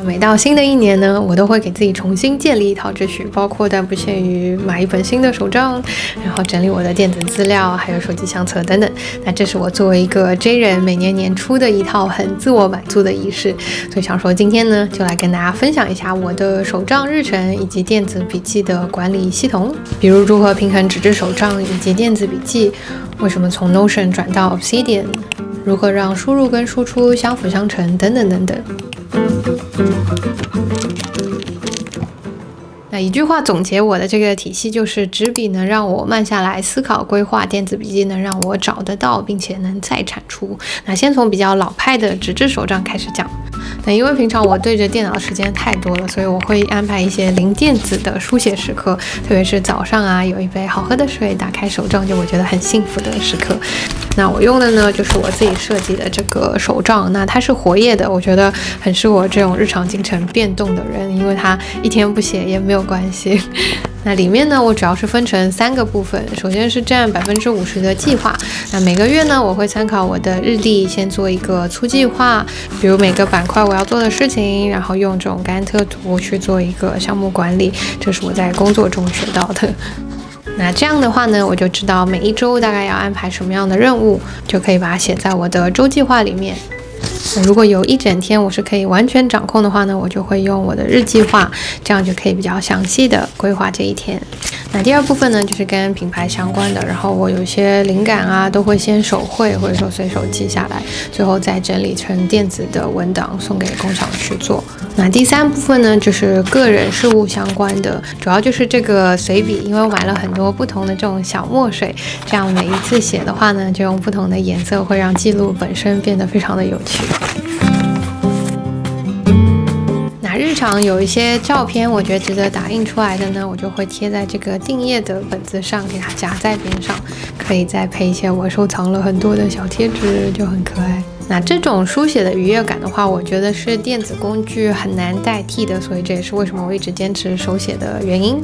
每到新的一年呢，我都會給自己重新建立一套秩序，包括但不限於買一本新的手賬，然後整理我的電子資料，還有手機相冊等等。那這是我作為一個 J 人每年年初的一套很自我滿足的儀式，所以想說今天呢，就來跟大家分享一下我的手賬日程以及電子筆記的管理系統，比如如何平衡紙質手賬以及電子筆記，為什麼從 Notion 轉到 Obsidian， 如何讓輸入跟輸出相輔相成等等等等。那一句話總結我的這個體系就是：紙筆能讓我慢下來思考規劃，電子筆記能讓我找得到並且能再產出。那先從比較老派的紙質手賬開始講。那因為平常我對着電腦的時間太多了，所以我會安排一些零電子的書寫時刻，特別是早上啊，有一杯好喝的水，打開手賬，就我覺得很幸福的時刻。那我用的呢，就是我自己設計的這個手賬，那它是活頁的，我覺得很適合我這種日常進程變動的人，因為它一天不寫也沒有關係。那裡面呢，我主要是分成3個部分，首先是佔50%的計劃。那每個月呢，我會參考我的日曆，先做一個粗計劃，比如每個板塊我要做的事情，然後用這種甘特圖去做一個項目管理，這是我在工作中學到的。那這樣的話呢，我就知道每一周大概要安排什麼樣的任務，就可以把它寫在我的周計劃裡面。如果有一整天我是可以完全掌控的話呢，我就會用我的日計劃，這樣就可以比較詳細的規劃這一天。那第二部分呢，就是跟品牌相關的，然後我有些靈感啊，都會先手繪或者說隨手記下來，最後再整理成電子的文檔送給工廠去做。那第3部分呢，就是個人事務相關的，主要就是這個隨筆，因為我買了很多不同的這種小墨水，這樣每一次寫的話呢，就用不同的顏色，會讓記錄本身變得非常的有趣。日常有一些照片，我覺得值得打印出來的呢，我就會貼在這個訂頁的本子上，給它夾在邊上，可以再配一些我收藏了很多的小貼紙，就很可愛。那這種書寫的愉悅感的話，我覺得是電子工具很難代替的，所以這也是為什麼我一直堅持手寫的原因。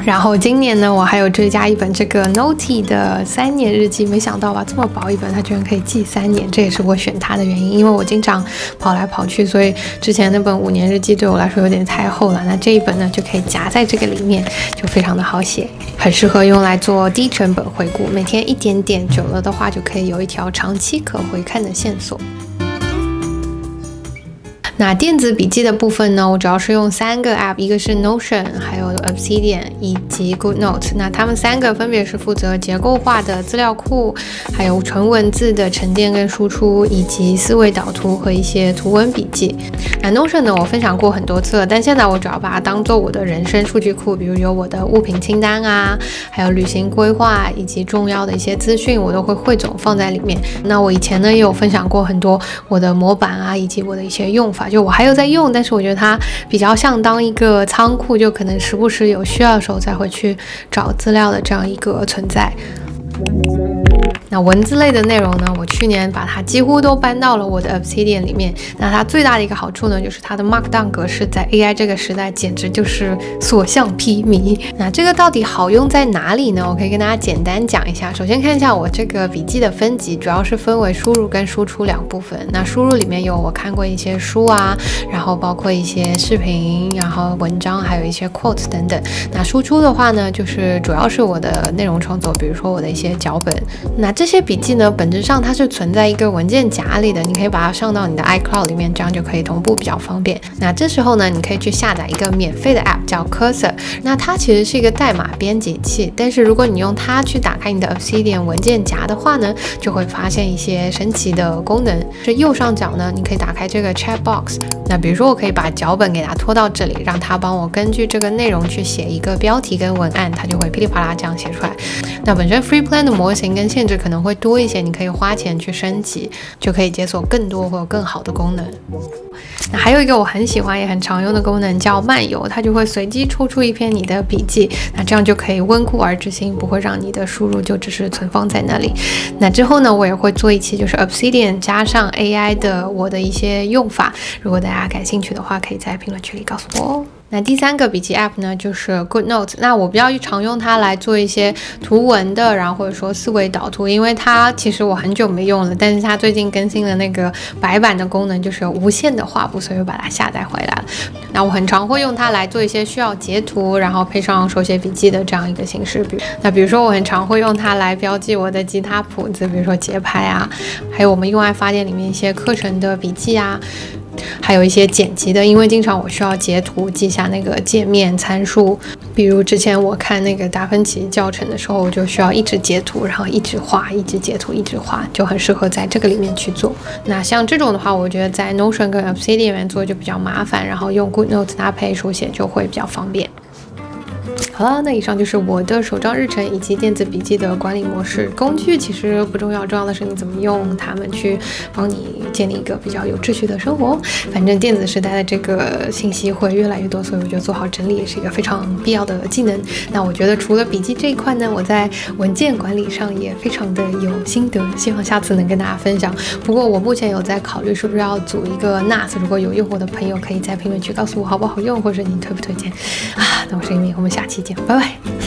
然後今年呢，我還有追加一本這個 Noti 的3年日記，沒想到吧，這麼薄一本，它居然可以記3年，這也是我選它的原因。因為我經常跑來跑去，所以之前那本5年日記對我來說有點太厚了。那這一本呢，就可以夾在這個裡面，就非常的好寫，很適合用來做低成本回顧，每天一點點，久了的話就可以有一條長期可回看的線索。那電子筆記的部分呢，我主要是用3個 App， 一個是 Notion， 還有 Obsidian 以及 GoodNotes。那他們3個分別是負責結構化的資料庫，還有純文字的沉澱跟輸出，以及思維導圖和一些圖文筆記。那 Notion 呢，我分享過很多次了，但現在我主要把它當做我的人生數據庫，比如有我的物品清單啊，還有旅行規劃以及重要的一些資訊，我都會匯總放在裡面。那我以前呢也有分享過很多我的模板啊，以及我的一些用法。就我還有在用，但是我覺得它比較像當一個倉庫，就可能時不時有需要的時候再回去找資料的這樣一個存在。那文字類的內容呢，我去年把它幾乎都搬到了我的 Obsidian 裡面。那它最大的一個好處呢，就是它的 Markdown 格式在 AI 這個時代簡直就是所向披靡。那這個到底好用在哪裡呢？我可以跟大家簡單講一下。首先看一下我這個筆記的分級，主要是分為輸入跟輸出2部分。那輸入裡面有我看過一些書啊，然後包括一些視頻，然後文章，還有一些 quotes 等等。那輸出的話呢，就是主要是我的內容創作，比如說我的一些腳本。那這些筆記呢，本質上它是存在一個文件夾裡的，你可以把它上到你的 iCloud 裡面，這樣就可以同步比較方便。那這時候呢，你可以去下載一個免費的 app 叫 Cursor， 那它其實是一個代碼編輯器，但是如果你用它去打開你的 Obsidian 文件夾的話呢，就會發現一些神奇的功能。是右上角呢，你可以打開這個 Chat Box， 那比如說我可以把腳本給它拖到這裡，讓它幫我根據這個內容去寫一個標題跟文案，它就會噼里啪啦這樣寫出來。那本身 FreePlan 的模型跟限制可能會多一些，你可以花錢去升級，就可以解鎖更多或更好的功能。那還有一個我很喜歡也很常用的功能叫漫遊，它就會隨機抽出一篇你的筆記，那這樣就可以溫故而知新，不會讓你的輸入就只是存放在那裡。那之後呢，我也會做一期就是 Obsidian 加上 AI 的我的一些用法，如果大家感興趣的話，可以在評論區裡告訴我哦。那第3個筆記 App 呢，就是 GoodNotes。那我比較常用它來做一些圖文的，然后或者說思維導圖，因為它其實我很久沒用了，但是它最近更新了那個白板的功能，就是有無限的畫布，所以我把它下載回來了。那我很常會用它來做一些需要截圖，然後配上手寫筆記的這樣一個形式。比如說我很常會用它來標記我的吉他譜子，比如說節拍啊，還有我們用愛發電裡面一些課程的筆記啊。還有一些剪輯的，因為經常我需要截圖記下那個界面參數，比如之前我看那個達芬奇教程的時候，我就需要一直截圖，然後一直畫，一直截圖，一直畫，就很適合在這個裡面去做。那像這種的話，我覺得在 Notion 跟 Obsidian 裡面做就比較麻煩，然後用 GoodNotes 搭配手寫就會比較方便。好了，那以上就是我的手賬日程以及電子筆記的管理模式。工具其實不重要，重要的是你怎麼用它們去幫你建立一個比較有秩序的生活。反正電子時代的這個信息會越來越多，所以我覺得做好整理也是一個非常必要的技能。那我覺得除了筆記這一塊呢，我在文件管理上也非常的有心得，希望下次能跟大家分享。不過我目前有在考慮是不是要組一個 NAS， 如果有用我的朋友可以在評論區告訴我好不好用，或者你推不推薦啊？那我是一鸣，我們下期見，拜拜。